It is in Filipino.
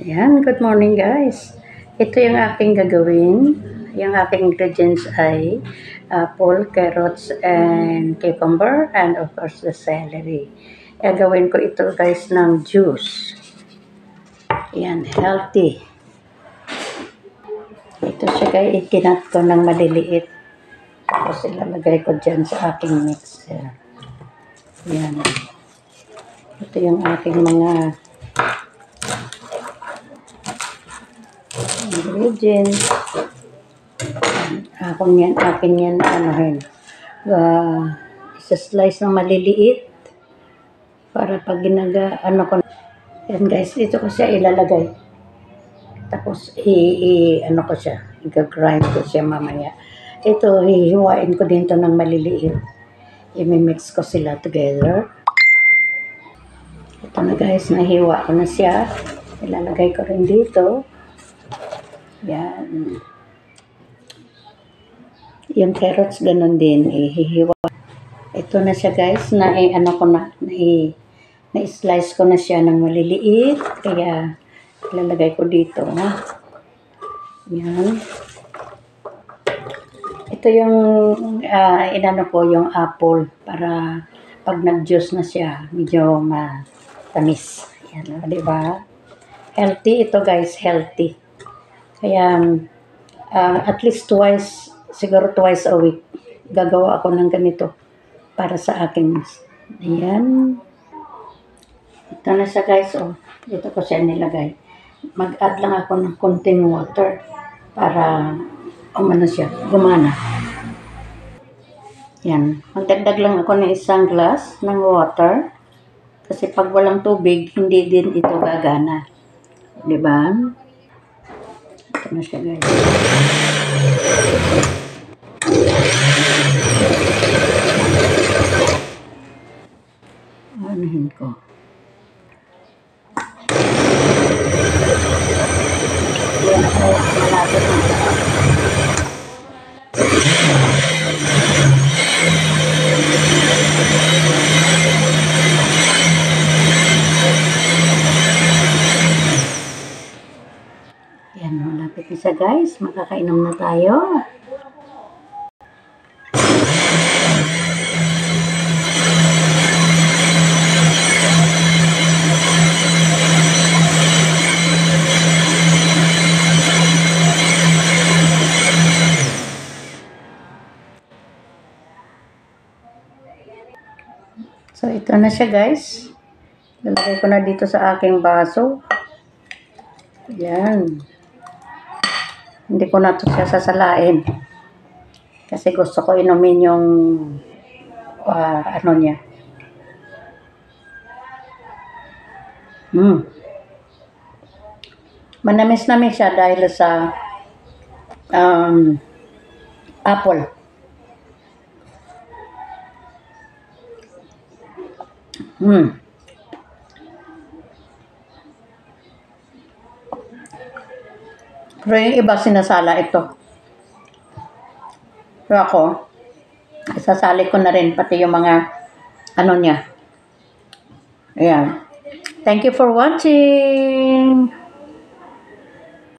Ayan, good morning guys. Ito yung aking gagawin. Yung aking ingredients ay apple, carrots, and cucumber, and of course the celery. Gagawin ko ito guys ng juice. Ayan, healthy. Ito siya guys, ikinat ko ng maliliit. Tapos ilalagay ko dyan sa aking mixer. Ayan. Ito yung aking mga ingredients. Akin yan, anuhin. Isa-slice ng maliliit para pag ano ko. Yan guys, dito ko siya ilalagay. Tapos, ano ko siya, i-grind ko siya mamaya. Ito, hihiwain ko dito ng maliliit. I-mix ko sila together. Ito na guys, nahiwa ko na siya. Ilalagay ko rin dito. Yan. Yung carrots, ganun din, ihihiwa. Ito na siya guys, na-slice ko na siya ng maliliit. Kaya, ilalagay ko dito. Yan. Ito yung, inano ko, yung apple. Para, pag nag-juice na siya, medyo matamis. Yan, diba? Healthy ito guys, healthy. Kaya, at least siguro twice a week, gagawa ako ng ganito para sa akin. Ayan. Ito na siya guys, oh. Dito ko siya nilagay. Mag-add lang ako ng konting water para umano siya, gumana. Yan. Magdagdag lang ako ng isang glass ng water. Kasi pag walang tubig, hindi din ito gagana. Diba? Ito na siya guys. Anuhin ko. Yan ako, malapit na. Yan, malapit na siya guys. Makakainom na tayo. So, ito na siya guys. Lalagay ko na dito sa aking baso. Yan. Hindi ko na ito siya sasalain. Kasi gusto ko inumin yung ano niya. Manamis-namis siya dahil sa apple. Pero yung iba sinasala ito. Pero ako, isasali ko na rin pati yung mga ano niya. Ayan. Thank you for watching.